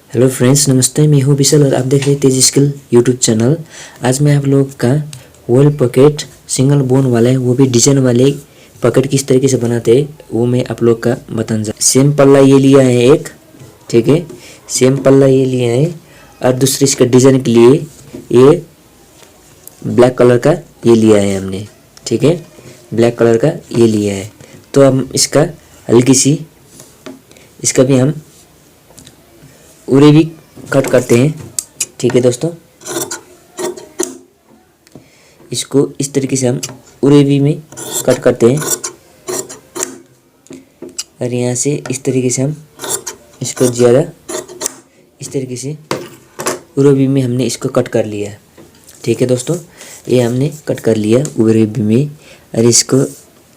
Hello friends, नमस्ते। मैं हूँ विशाल और आप देख रहे हैं तेज स्किल यूट्यूब चैनल। आज मैं आप लोग का वॉल पॉकेट सिंगल बोन वाला है, वो भी डिजाइन वाले पॉकेट किस तरीके से बनाते हैं वो मैं आप लोग का बताना चाहता। सेम पल्ला ये लिया है एक, ठीक है। सेम पल्ला ये लिया है और दूसरे इसका डिजाइन के लिए ये ब्लैक कलर का ये लिया है हमने, ठीक है। ब्लैक कलर का ये लिया है। तो हम इसका हल्की सी इसका भी हम उरे भी कट करते हैं, ठीक है दोस्तों। इसको इस तरीके से हम उरे भी में कट करते हैं और यहाँ से इस तरीके से हम इसको ज़्यादा इस तरीके से उरे में हमने इसको कट कर लिया, ठीक है दोस्तों। ये हमने कट कर लिया उरे में और इसको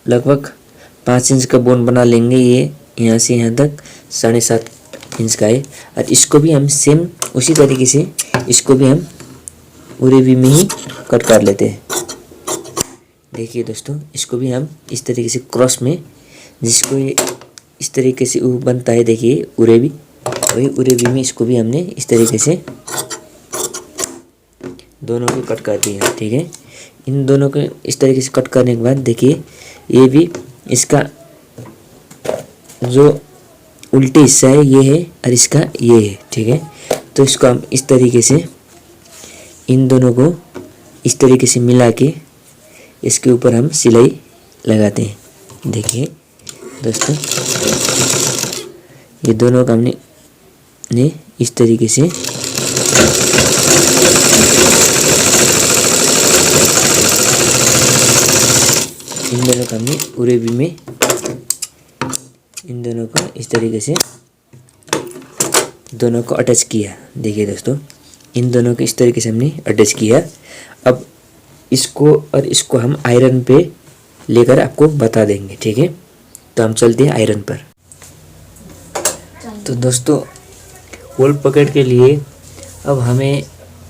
लगभग 5 इंच का बोन बना लेंगे। ये यहाँ से यहाँ तक 7.5 इंच का है और इसको भी हम सेम उसी तरीके से इसको भी हम उरे में ही कट कर लेते हैं। देखिए दोस्तों, इसको भी हम इस तरीके से क्रॉस में जिसको ये इस तरीके से वो बनता है, देखिए उरे भी, वही उरे भी में इसको भी हमने इस तरीके से दोनों को कट कर दिया, ठीक है। इन दोनों को इस तरीके से कट करने के बाद देखिए ये भी इसका जो उल्टी हिस्सा है ये है और इसका ये है, ठीक है। तो इसको हम इस तरीके से इन दोनों को इस तरीके से मिला के इसके ऊपर हम सिलाई लगाते हैं। देखिए दोस्तों, ये दोनों का हमने इस तरीके से इन दोनों का हमने उरे भी में इन दोनों को इस तरीके से दोनों को अटैच किया। देखिए दोस्तों, इन दोनों को इस तरीके से हमने अटैच किया। अब इसको और इसको हम आयरन पे लेकर आपको बता देंगे, ठीक है। तो हम चलते हैं आयरन पर। तो दोस्तों, वॉल पॉकेट के लिए अब हमें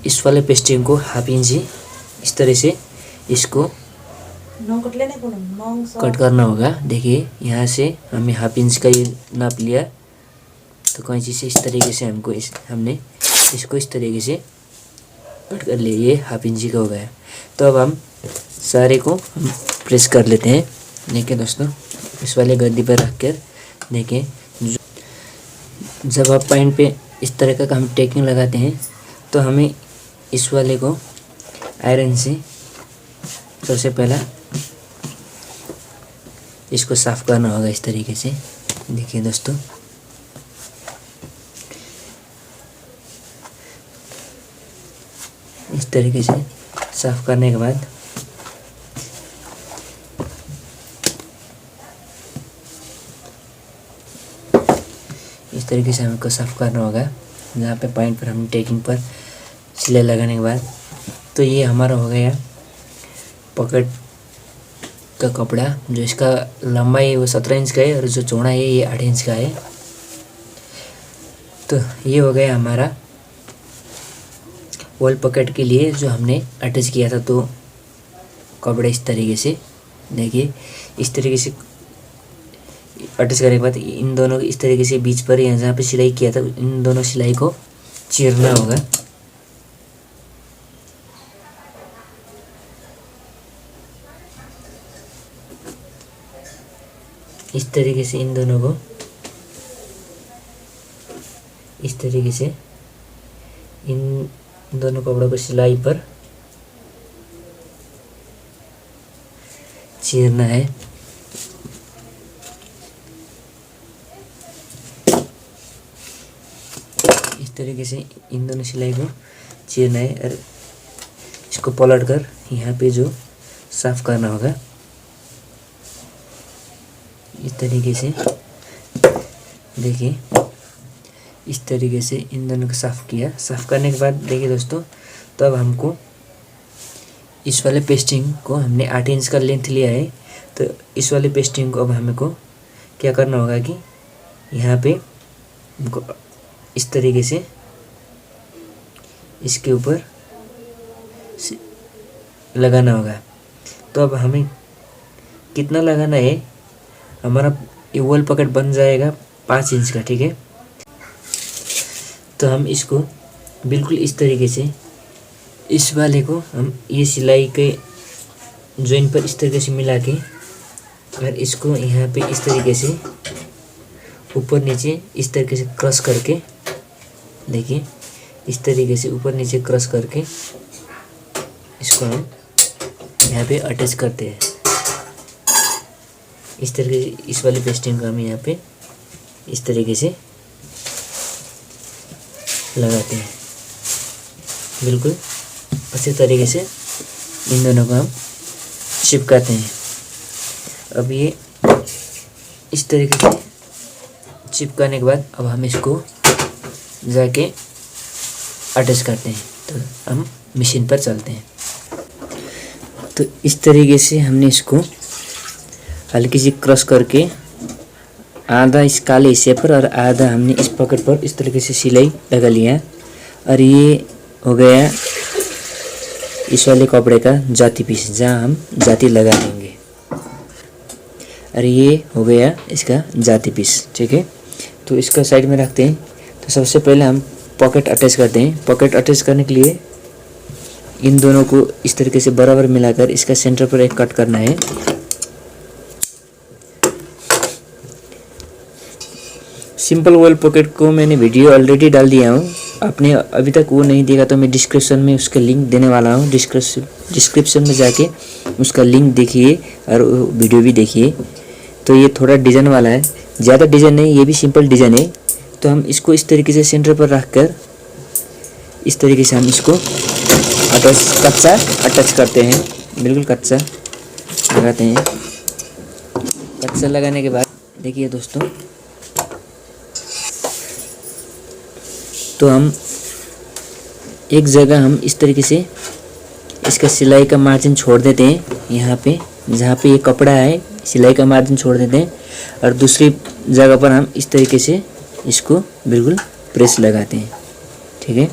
इस वाले पेस्टिंग को 1/2 इंच इस तरह से इसको कट करना होगा। देखिए यहाँ से हमें 1/2 इंच का ये नाप लिया, तो कैंची से इस तरीके से हमने इसको इस तरीके से कट कर लिया। ये 1/2 इंच का हो गया। तो अब हम सारे को हम प्रेस कर लेते हैं। देखिए दोस्तों, इस वाले गद्दी पर रख कर देखिए, जब आप पैंट पे इस तरह का हम टेकिंग लगाते हैं तो हमें इस वाले को आयरन से सबसे पहला इसको साफ़ करना होगा इस तरीके से। देखिए दोस्तों, इस तरीके से साफ़ करने के बाद इस तरीके से हमको साफ़ करना होगा। जहाँ पे पॉइंट पर हमने टेकिंग पर सिलाई लगाने के बाद, तो ये हमारा हो गया पॉकेट का कपड़ा। जो इसका लंबाई है वो 17 इंच का है और जो चौड़ा है ये 8 इंच का है। तो ये हो गया हमारा वॉल पॉकेट के लिए जो हमने अटैच किया था। तो कपड़े इस तरीके से देखिए, इस तरीके से अटैच करने के बाद इन दोनों इस तरीके से बीच पर यहाँ जहाँ पे सिलाई किया था इन दोनों सिलाई को चीरना होगा। इस तरीके से इन दोनों को इस तरीके से इन दोनों कपड़ों को सिलाई पर चीरना है। इस तरीके से इन दोनों सिलाई को चीरना है और इसको पलट कर यहाँ पे जो साफ़ करना होगा इस तरीके से। देखिए, इस तरीके से इन दोनों को साफ़ किया। साफ़ करने के बाद देखिए दोस्तों, तो अब हमको इस वाले पेस्टिंग को हमने 8 इंच का लेंथ लिया है। तो इस वाले पेस्टिंग को अब हमको क्या करना होगा कि यहाँ पे हमको इस तरीके से इसके ऊपर लगाना होगा। तो अब हमें कितना लगाना है, हमारा ये वॉल पॉकेट बन जाएगा 5 इंच का, ठीक है। तो हम इसको बिल्कुल इस तरीके से इस वाले को हम ये सिलाई के जॉइंट पर इस तरीके से मिला के और इसको यहाँ पे इस तरीके से ऊपर नीचे इस तरीके से क्रॉस करके, देखिए इस तरीके से ऊपर नीचे क्रॉस करके इसको हम यहाँ पे अटैच करते हैं। इस तरीके से इस वाली पेस्टिंग को हम यहाँ पे इस तरीके से लगाते हैं। बिल्कुल अच्छे तरीके से इन दोनों को हम चिपकाते हैं। अब ये इस तरीके से चिपकाने के बाद अब हम इसको जाके अटैच करते हैं। तो हम मशीन पर चलते हैं। तो इस तरीके से हमने इसको हल्की सी क्रॉस करके आधा इस काले हिस्से पर और आधा हमने इस पॉकेट पर इस तरीके से सिलाई लगा लिया। और ये हो गया इस वाले कपड़े का जाती पीस, जहाँ हम जाती लगा देंगे। और ये हो गया इसका जाती पीस, ठीक है। तो इसका साइड में रखते हैं। तो सबसे पहले हम पॉकेट अटैच करते हैं। पॉकेट अटैच करने के लिए इन दोनों को इस तरीके से बराबर मिलाकर इसका सेंटर पर एक कट करना है। सिंपल वॉल पॉकेट को मैंने वीडियो ऑलरेडी डाल दिया हूँ, आपने अभी तक वो नहीं देखा तो मैं डिस्क्रिप्शन में उसका लिंक देने वाला हूँ। डिस्क्रिप्शन में जाके उसका लिंक देखिए और वीडियो भी देखिए। तो ये थोड़ा डिज़ाइन वाला है, ज़्यादा डिज़ाइन नहीं, ये भी सिंपल डिज़ाइन है। तो हम इसको इस तरीके से सेंटर पर रखकर इस तरीके से हम इसको कच्चा अटैच करते हैं। बिल्कुल कच्चा लगाते हैं। कच्चा लगाने के बाद देखिए दोस्तों, तो हम एक जगह हम इस तरीके से इसका सिलाई का मार्जिन छोड़ देते हैं। यहाँ पे जहाँ पे ये कपड़ा है सिलाई का मार्जिन छोड़ देते हैं और दूसरी जगह पर हम इस तरीके से इसको बिल्कुल प्रेस लगाते हैं, ठीक है।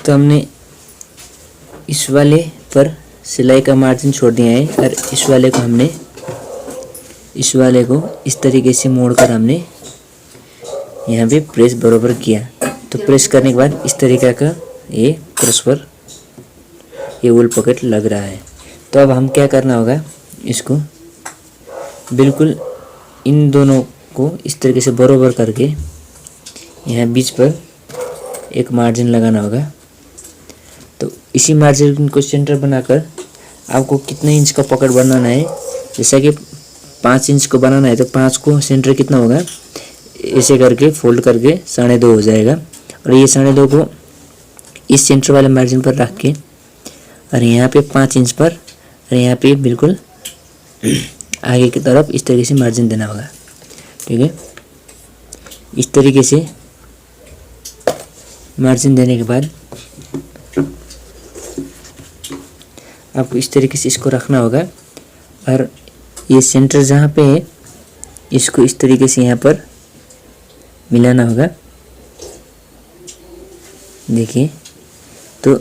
तो हमने इस वाले पर सिलाई का मार्जिन छोड़ दिया है और इस वाले को इस तरीके से मोड़कर हमने यहाँ पे प्रेस बराबर किया। तो प्रेस करने के बाद इस तरीके का ये क्रॉस पर ये वूल पॉकेट लग रहा है। तो अब हम क्या करना होगा, इसको बिल्कुल इन दोनों को इस तरीके से बराबर करके यहाँ बीच पर एक मार्जिन लगाना होगा। तो इसी मार्जिन को सेंटर बनाकर आपको कितने इंच का पॉकेट बनाना है, जैसा कि 5 इंच को बनाना है तो 5 को सेंटर कितना होगा, ऐसे करके फोल्ड करके 2.5 हो जाएगा। और ये 2.5 को इस सेंटर वाले मार्जिन पर रख के और यहाँ पे 5 इंच पर और यहाँ पे बिल्कुल आगे की तरफ इस तरीके से मार्जिन देना होगा, ठीक है। इस तरीके से मार्जिन देने के बाद आपको इस तरीके से इसको रखना होगा और ये सेंटर जहाँ पे है इसको इस तरीके से यहाँ पर मिलाना होगा। देखिए, तो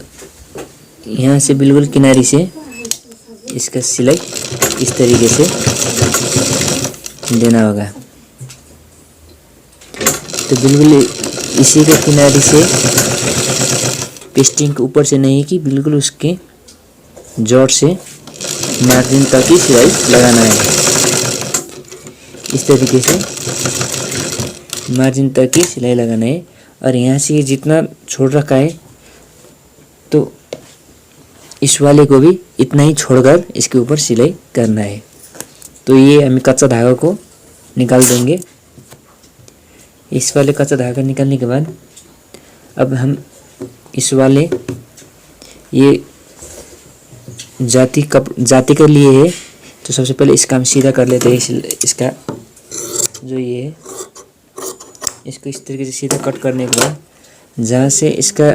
यहाँ से बिल्कुल किनारे से इसका सिलाई इस तरीके से देना होगा। तो बिल्कुल इसी के किनारे से पेस्टिंग के ऊपर से नहीं कि बिल्कुल उसके जोड़ से मार्जिन तक ही सिलाई लगाना है। इस तरीके से मार्जिन तक ही सिलाई लगाना है और यहाँ से जितना छोड़ रखा है तो इस वाले को भी इतना ही छोड़कर इसके ऊपर सिलाई करना है। तो ये हम कच्चा धागा को निकाल देंगे। इस वाले कच्चा धागा निकालने के बाद अब हम इस वाले ये जाती के लिए है तो सबसे पहले इसका हम सीधा कर लेते हैं। इसका जो ये है इसको इस तरीके से सीधा कट करने के बाद जहाँ से इसका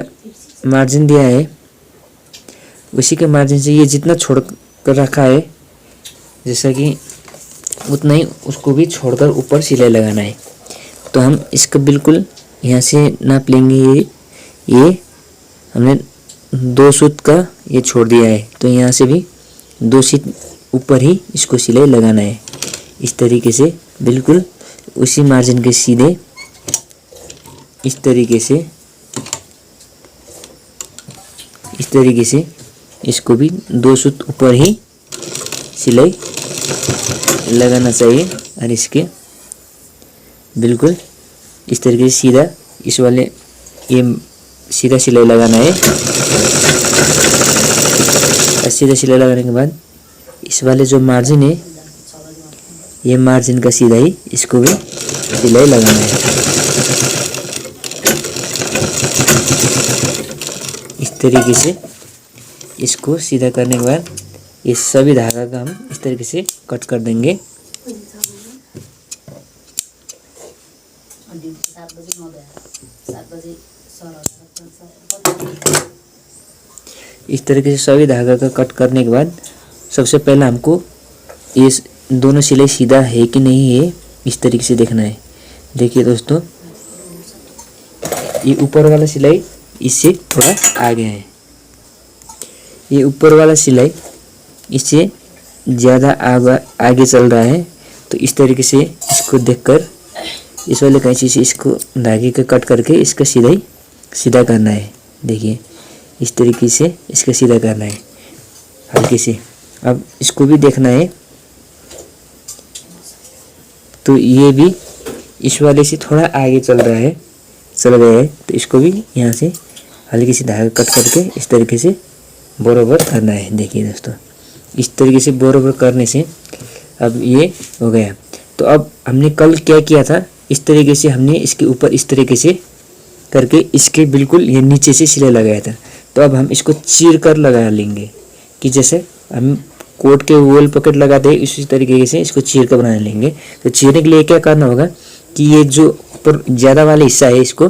मार्जिन दिया है उसी के मार्जिन से ये जितना छोड़ कर रखा है जैसा कि उतना ही उसको भी छोड़कर ऊपर सिलाई लगाना है। तो हम इसका बिल्कुल यहाँ से नाप लेंगे। ये हमने 2 सूत का ये छोड़ दिया है तो यहाँ से भी 2 सूत ऊपर ही इसको सिलाई लगाना है। इस तरीके से बिल्कुल उसी मार्जिन के सीधे इस तरीके से इसको भी 2 सूत ऊपर ही सिलाई लगाना चाहिए और इसके बिल्कुल इस तरीके से सीधा इस वाले ये सीधा सिलाई लगाना है। और सीधा सिलाई लगाने के बाद इस वाले जो मार्जिन है ये मार्जिन का सीधा ही इसको भी सिलाई लगाना है। इस तरीके से इसको सीधा करने के बाद ये सभी धागा का हम इस तरीके से कट कर देंगे। इस तरीके से सभी धागा का कट करने के बाद सबसे पहले हमको ये दोनों सिलाई सीधा है कि नहीं है इस तरीके से देखना है। देखिए दोस्तों, ये ऊपर वाला सिलाई इससे थोड़ा आगे है, ये ऊपर वाला सिलाई इससे ज़्यादा आगे चल रहा है। तो इस तरीके से इसको देखकर इस वाले कैंची से इसको धागे का कट करके इसका सीधा करना है। देखिए इस तरीके से इसका सीधा करना है हल्के से। अब इसको भी देखना है, तो ये भी इस वाले से थोड़ा आगे चल गया है, तो इसको भी यहाँ से हल्की सी धागा कट करके इस तरीके से बराबर करना है। देखिए दोस्तों, इस तरीके से बराबर करने से अब ये हो गया। तो अब हमने कल क्या किया था, इस तरीके से हमने इसके ऊपर इस तरीके से करके इसके बिल्कुल ये नीचे से सिलाई लगाया था। तो अब हम इसको चीर कर लगा लेंगे कि जैसे हम कोट के वॉल पॉकेट लगाते हैं इसी तरीके से इसको चीर कर बना लेंगे। तो चीरने के लिए क्या करना होगा कि ये जो ऊपर ज़्यादा वाला हिस्सा है इसको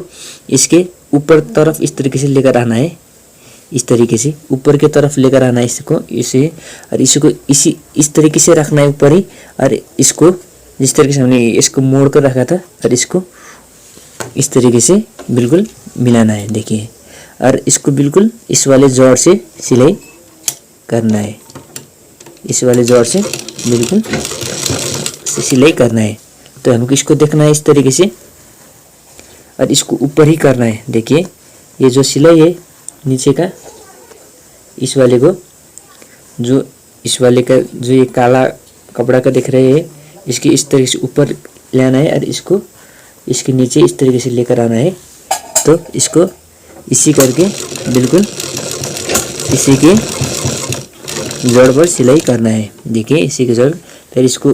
इसके ऊपर तरफ इस तरीके से लेकर आना है, इस तरीके से ऊपर की तरफ लेकर आना है इसको, इसे और इसको इस तरीके से रखना है ऊपर ही। और इसको जिस तरीके से हमने इसको मोड़ कर रखा था और इसको इस तरीके से बिल्कुल मिलाना है। देखिए, और इसको बिल्कुल इस वाले जोड़ से सिलाई करना है, इस वाले जोड़ से बिल्कुल सिलाई करना है। तो हमको इसको देखना है इस तरीके से और इसको ऊपर ही करना है। देखिए ये जो सिलाई है नीचे का, इस वाले को जो इस वाले का जो ये काला कपड़ा का दिख रहे हैं इसके इस तरीके से ऊपर लाना है और इसको इसके नीचे इस तरीके से लेकर आना है। तो इसको इसी करके बिल्कुल इसी के जड़ पर सिलाई करना है। देखिए इसी के जड़, फिर इसको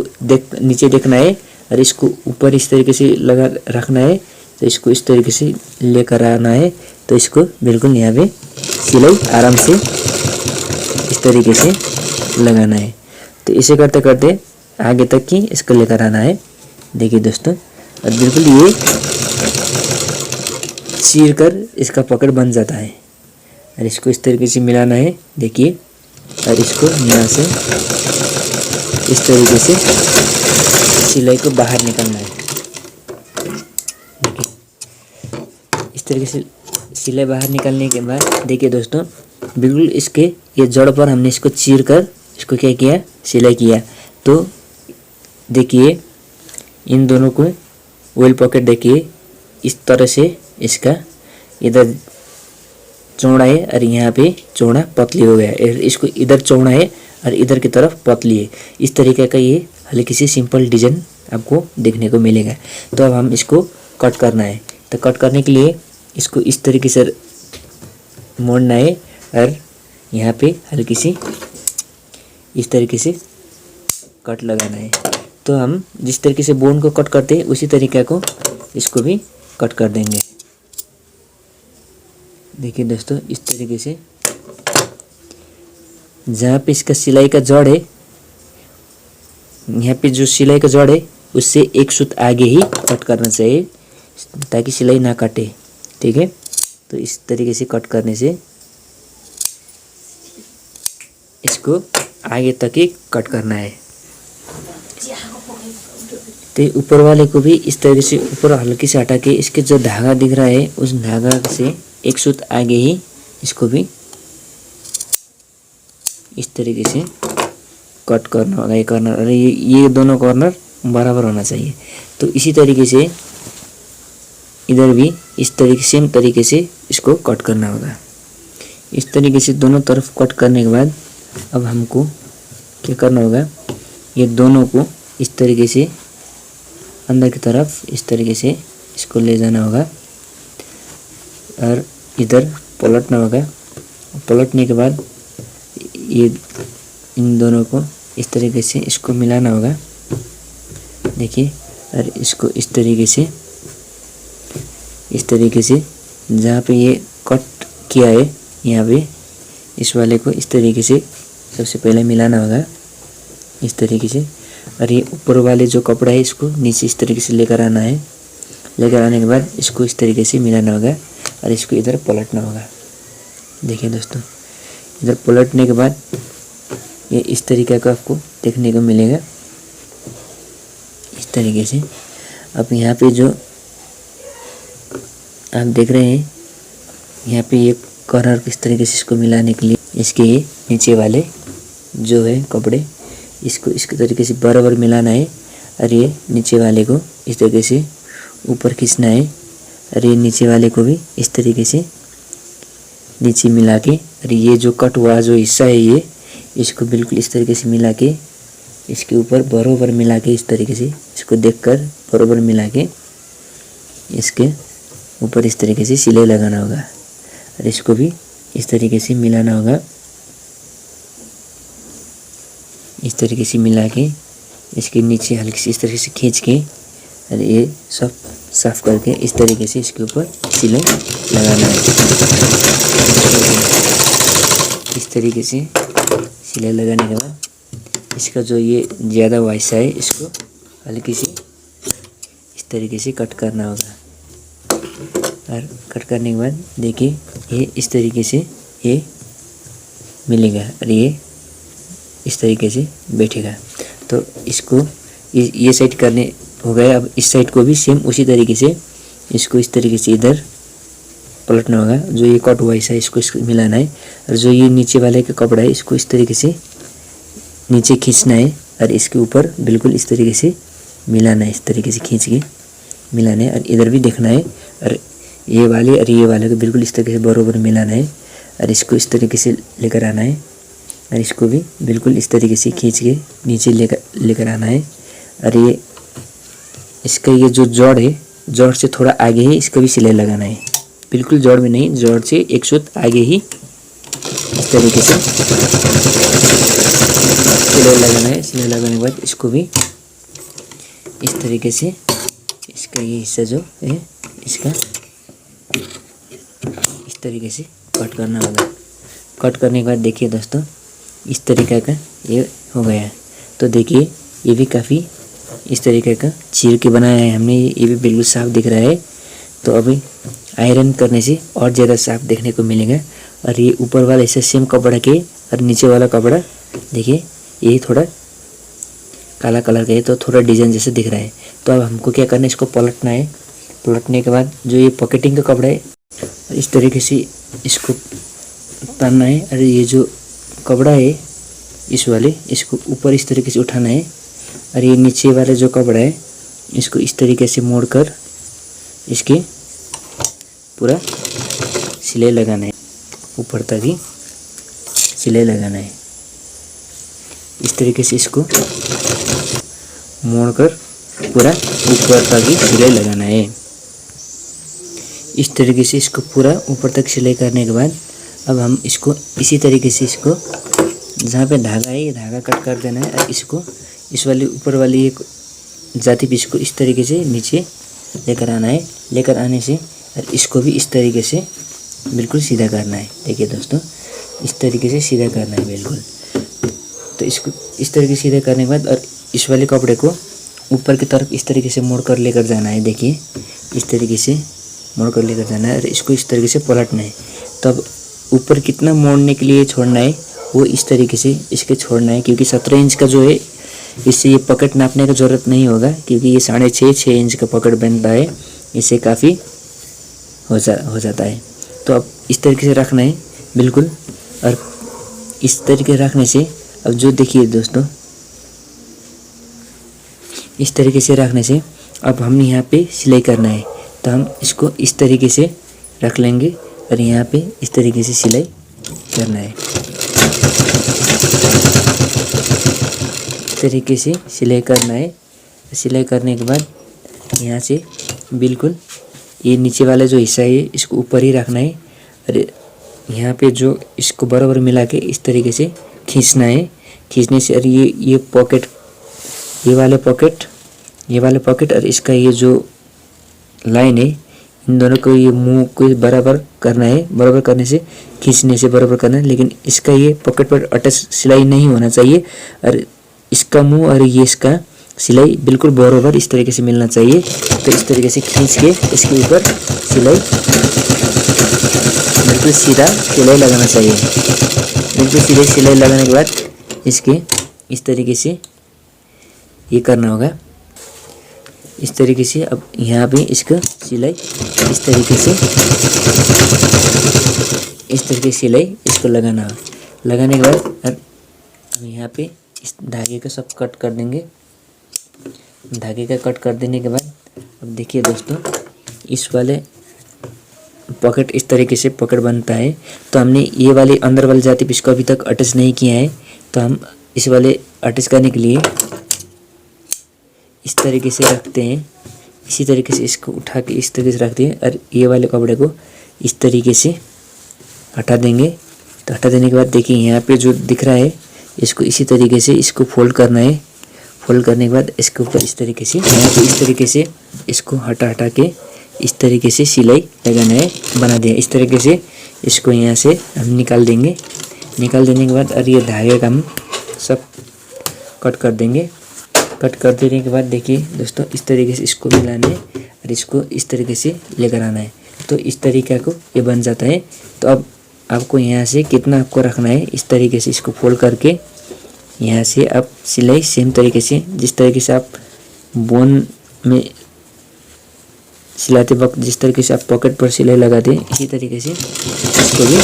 नीचे देखना है और इसको ऊपर इस तरीके से लगा रखना है। तो इसको इस तरीके से लेकर आना है। तो इसको बिल्कुल यहाँ पे सिलाई आराम से इस तरीके से लगाना है। तो इसे करते करते आगे तक की इसको लेकर आना है। देखिए दोस्तों, और बिल्कुल ये चीर कर इसका पकड़ बन जाता है और इसको इस तरीके से मिलाना है। देखिए, और इसको यहाँ से इस तरीके से सिलाई को बाहर निकालना है। देखिए इस तरीके से सिलाई बाहर निकालने के बाद देखिए दोस्तों, बिल्कुल इसके ये जड़ पर हमने इसको चीर कर इसको क्या किया, सिलाई किया। तो देखिए इन दोनों को ऑयल पॉकेट देखिए इस तरह से इसका इधर चौड़ा है और यहाँ पे चौड़ा पतली हो गया। इसको इधर चौड़ा है और इधर की तरफ पतली है। इस तरीके का ये हल्की सी सिंपल डिजाइन आपको देखने को मिलेगा। तो अब हम इसको कट करना है। तो कट करने के लिए इसको इस तरीके से मोड़ना है और यहाँ पे हल्की सी इस तरीके से कट लगाना है। तो हम जिस तरीके से बोन को कट करते हैं उसी तरीके को इसको भी कट कर देंगे। देखिए दोस्तों, इस तरीके से जहाँ पे इसका सिलाई का जड़ है, यहाँ पे जो सिलाई का जड़ है उससे एक सूत आगे ही कट करना चाहिए ताकि सिलाई ना कटे। ठीक है, तो इस तरीके से कट करने से इसको आगे तक ही कट करना है। तो ऊपर वाले को भी इस तरीके से ऊपर हल्की से हटा के इसके जो धागा दिख रहा है उस धागा से एक सूत आगे ही इसको भी इस तरीके से कट करना होगा। ये कॉर्नर और ये दोनों कॉर्नर बराबर होना चाहिए। तो इसी तरीके से इधर भी इस तरीके सेम तरीके से इसको कट करना होगा। इस तरीके से दोनों तरफ कट करने के बाद अब हमको क्या करना होगा, ये दोनों को इस तरीके से अंदर की तरफ इस तरीके से इसको ले जाना होगा और इधर पलटना होगा। पलटने के बाद ये इन दोनों को इस तरीके से इसको मिलाना होगा, देखिए। और इसको इस तरीके से जहाँ पे ये कट किया है यहाँ पे इस वाले को इस तरीके से सबसे पहले मिलाना होगा इस तरीके से। और ये ऊपर वाले जो कपड़ा है इसको नीचे इस तरीके से लेकर आना है। लेकर आने के बाद इसको इस तरीके से मिलाना होगा और इसको इधर पलटना होगा। देखिए दोस्तों, इधर पलटने के बाद ये इस तरीके का आपको देखने को मिलेगा इस तरीके से। अब यहाँ पे जो आप देख रहे हैं यहाँ पे ये कॉर्नर किस तरीके से इसको मिलाने के लिए इसके ये नीचे वाले जो है कपड़े इसको इस तरीके से बराबर मिलाना है और ये नीचे वाले को इस तरीके से ऊपर खींचना है और ये नीचे वाले को भी इस तरीके से नीचे मिला के और ये जो कट हुआ जो हिस्सा है ये इसको बिल्कुल इस तरीके से मिला के इसके ऊपर बराबर मिला के इस तरीके से इसको देखकर बराबर मिला के इसके ऊपर इस तरीके से सिलाई लगाना होगा और इसको भी इस तरीके से मिलाना होगा। इस तरीके से मिला के इसके नीचे हल्की सी इस तरीके से खींच के और ये सब साफ करके इस तरीके से इसके ऊपर सिलाई लगाना है। इस तरीके से सिलाई लगाने के बाद इसका जो ये ज़्यादा हुआ हिस्सा है इसको हल्की सी इस तरीके से कट करना होगा। और कट करने के बाद देखिए ये इस तरीके से ये मिलेगा और ये इस तरीके से बैठेगा। तो इसको ये साइड करने हो गया। अब इस साइड को भी सेम उसी तरीके से इसको इस तरीके से इधर पलटना होगा। जो ये कट हुआ हिस्सा है इसको मिलाना है और जो ये नीचे वाले का कपड़ा है इसको इस तरीके से नीचे खींचना है और इसके ऊपर बिल्कुल इस तरीके से मिलाना है। इस तरीके से खींच के मिलाना है और इधर भी देखना है और ये वाले और ये वाले को बिल्कुल इस तरीके से बराबर मिलाना है और इसको इस तरीके से लेकर आना है और इसको भी बिल्कुल इस तरीके से खींच के नीचे लेकर आना है। और ये इसका ये जो जोड़ है जोड़ से थोड़ा आगे ही इसका भी सिलाई लगाना है, बिल्कुल जोड़ में नहीं, जोड़ से एक सूत आगे ही इस तरीके से सिलाई लगाना है। सिलाई लगाने के बाद इसको भी इस तरीके से इसका ये हिस्सा जो है इसका इस तरीके से कट करना होगा। कट करने के बाद देखिए दोस्तों इस तरीके का ये हो गया है। तो देखिए ये भी काफ़ी इस तरीके का चीर के बनाया है हमने, ये भी बिल्कुल साफ दिख रहा है। तो अभी आयरन करने से और ज़्यादा साफ देखने को मिलेगा। और ये ऊपर वाला ऐसे सेम कपड़ा के और नीचे वाला कपड़ा देखिए ये थोड़ा काला कलर का है तो थोड़ा डिज़ाइन जैसे दिख रहा है। तो अब हमको क्या करना है, इसको पलटना है। पलटने के बाद जो ये पॉकेटिंग का कपड़ा है इस तरीके से इसको तानना है और ये जो कपड़ा है इस वाले इसको ऊपर इस तरीके से उठाना है और ये नीचे वाला जो कपड़ा है इसको इस तरीके से मोड़कर इसके पूरा सिलाई लगाना है, ऊपर तक ही सिलाई लगाना है। इस तरीके से इसको मोड़कर पूरा ऊपर तक ही सिलाई लगाना है। इस तरीके से इसको पूरा ऊपर तक सिलाई करने के बाद अब हम इसको इसी तरीके से इसको जहाँ पे धागा है ये धागा कट कर देना है और इसको इस वाली ऊपर वाली एक जाती पीस को इस तरीके से नीचे लेकर आना है। लेकर आने से और इसको भी इस तरीके से बिल्कुल सीधा करना है। देखिए दोस्तों इस तरीके से सीधा करना है बिल्कुल। तो इसको इस तरीके से सीधा करने के बाद और इस वाले कपड़े को ऊपर की तरफ इस तरीके से मोड़ कर लेकर जाना है। देखिए इस तरीके से मोड़ कर लेकर जाना है और इसको इस तरीके से पलटना है। तब ऊपर कितना मोड़ने के लिए छोड़ना है वो इस तरीके से इसके छोड़ना है, क्योंकि 17 इंच का जो है इससे ये पकड़ नापने का ज़रूरत नहीं होगा, क्योंकि ये 6.5 इंच का पकड़ बनता है, इससे काफ़ी हो जाता है। तो अब इस तरीके से रखना है बिल्कुल। और इस तरीके से रखने से अब जो देखिए दोस्तों इस तरीके से रखने से अब हमने यहाँ पे सिलाई करना है। तो तो हम इसको इस तरीके से रख लेंगे और यहाँ पे इस तरीके से सिलाई करना है। इस तरीके से सिलाई करना है। सिलाई करने के बाद यहाँ से बिल्कुल ये नीचे वाला जो हिस्सा है इसको ऊपर ही रखना है और यहाँ पे जो इसको बराबर मिला के इस तरीके से खींचना है। खींचने से और ये पॉकेट, ये वाले पॉकेट और इसका ये जो लाइन है, इन दोनों को ये मुंह को बराबर करना है। बराबर करने से, खींचने से बराबर करना है, लेकिन इसका ये पॉकेट पर अटैच सिलाई नहीं होना चाहिए और इसका मुंह और ये इसका सिलाई बिल्कुल बराबर इस तरीके से मिलना चाहिए। तो इस तरीके से खींच के इसके ऊपर सिलाई बिल्कुल सीधा सिलाई लगाना चाहिए। बिल्कुल सीधे सिलाई लगाने के बाद इसके इस तरीके से ये करना होगा। इस तरीके से अब यहाँ पे इसका सिलाई इस तरीके सिलाई इसको लगाना है। लगाने के बाद अब यहाँ पे इस धागे का सब कट कर देंगे। धागे का कट कर देने के बाद अब देखिए दोस्तों, इस वाले पॉकेट इस तरीके से पॉकेट बनता है। तो हमने ये वाले अंदर वाले जाति पे इसको अभी तक अटैच नहीं किया है, तो हम इस वाले अटैच करने के लिए इस तरीके से रखते हैं। इसी तरीके से इसको उठा के इस तरीके से रखते हैं और ये वाले कपड़े को इस तरीके से हटा देंगे। तो हटा देने के बाद देखिए यहाँ पे जो दिख रहा है इसको इसी तरीके से इसको फोल्ड करना है। फोल्ड करने के बाद इसके ऊपर इस तरीके से यहाँ पे इस तरीके से इसको हटा के इस तरीके से सिलाई लगाना है, बना दें। इस तरीके से इसको यहाँ से हम निकाल देंगे। निकाल देने के बाद और ये धागे का हम सब कट कर देंगे। कट कर देने के बाद देखिए दोस्तों, इस तरीके से इसको मिलाना है और इसको इस तरीके से लेकर आना है। तो इस तरीके को ये बन जाता है। तो अब आपको यहाँ से कितना आपको रखना है, इस तरीके से इसको फोल्ड करके यहाँ से आप सिलाई सेम तरीके से, जिस तरीके से आप बोन में सिलाते वक्त जिस तरीके से आप पॉकेट पर सिलाई लगाते हैं, इसी तरीके से इसको भी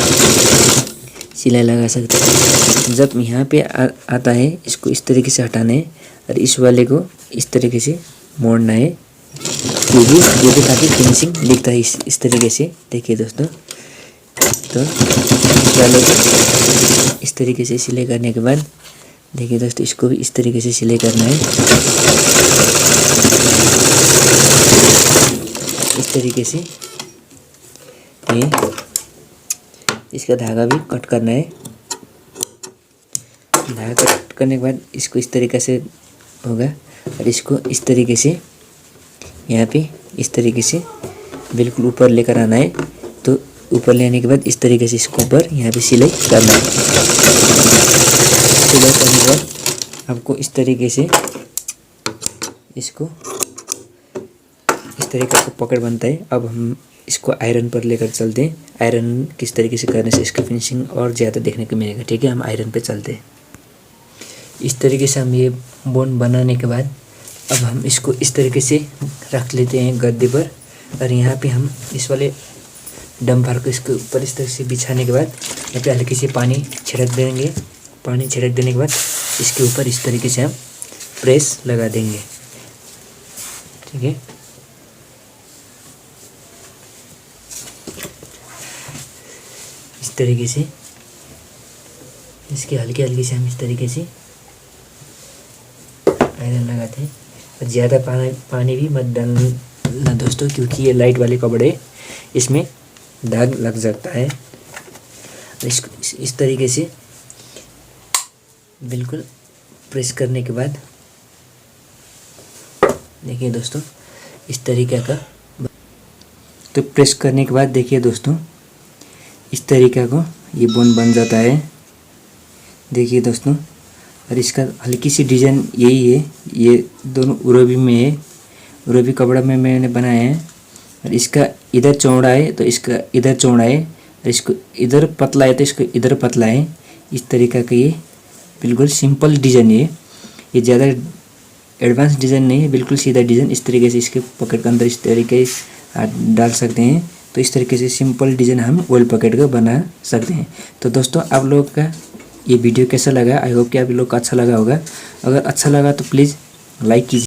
सिलाई लगा सकते हैं। जब यहाँ पे आता है इसको इस तरीके से हटाना है और इस वाले को इस तरीके से मोड़ना है। ये भी काफ़ी फिनिशिंग दिखता है इस तरीके से। देखिए दोस्तों, तो इस वाले को इस तरीके से सिलाई करने के बाद देखिए दोस्तों, इसको भी इस तरीके से सिलाई करना है। इस तरीके से ये इसका धागा भी कट करना है। धागा कट करने के बाद इसको इस तरीके से होगा और इसको इस तरीके से यहाँ पे इस तरीके से बिल्कुल ऊपर लेकर आना है। तो ऊपर लेने के बाद इस तरीके से इसको ऊपर यहाँ पे सिलाई करना है। सिलाई करने के बाद आपको इस तरीके से इसको इस तरीके का पॉकेट बनता है। अब हम इसको आयरन पर लेकर चलते हैं। आयरन किस तरीके से करने से इसका फिनिशिंग और ज़्यादा देखने को मिलेगा। ठीक है, हम आयरन पे चलते हैं। इस तरीके से हम ये बोन बनाने के बाद अब हम इसको इस तरीके से रख लेते हैं गद्दे पर और यहाँ पे हम इस वाले डंपर को इसके ऊपर इस तरह से बिछाने के बाद यहाँ पे हल्की सी पानी छिड़क देंगे। पानी छिड़क देने के बाद इसके ऊपर इस तरीके से हम प्रेस लगा देंगे। ठीक है, इस तरीके से इसके हल्के हल्के से हम इस तरीके से आयरन लगाते हैं। और ज़्यादा पानी भी मत डालना दोस्तों, क्योंकि ये लाइट वाले कपड़े इसमें दाग लग जाता है। इसको इस तरीके से बिल्कुल प्रेस करने के बाद देखिए दोस्तों, इस तरीके का तो प्रेस करने के बाद देखिए दोस्तों, इस तरीके को ये बोन बन जाता है। देखिए दोस्तों, और इसका हल्की सी डिज़ाइन यही है। ये दोनों उरोबी में है, उरोबी कपड़ा में मैंने बनाया है। और इसका इधर चौड़ा है तो इसका इधर चौड़ा है, और इसको इधर पतला है तो इसको इधर पतला है। इस तरीका का ये बिल्कुल सिंपल डिज़ाइन है। ये ज़्यादा एडवांस डिज़ाइन नहीं है, बिल्कुल सीधा डिज़ाइन। इस तरीके से इसके पॉकेट के अंदर इस तरीके हाथ डाल सकते हैं। तो इस तरीके से सिंपल डिज़ाइन हम ऑयल पॉकेट का बना सकते हैं। तो दोस्तों, आप लोगों का ये वीडियो कैसा लगा? आई होप कि आप लोग को अच्छा लगा होगा। अगर अच्छा लगा तो प्लीज़ लाइक कीजिए।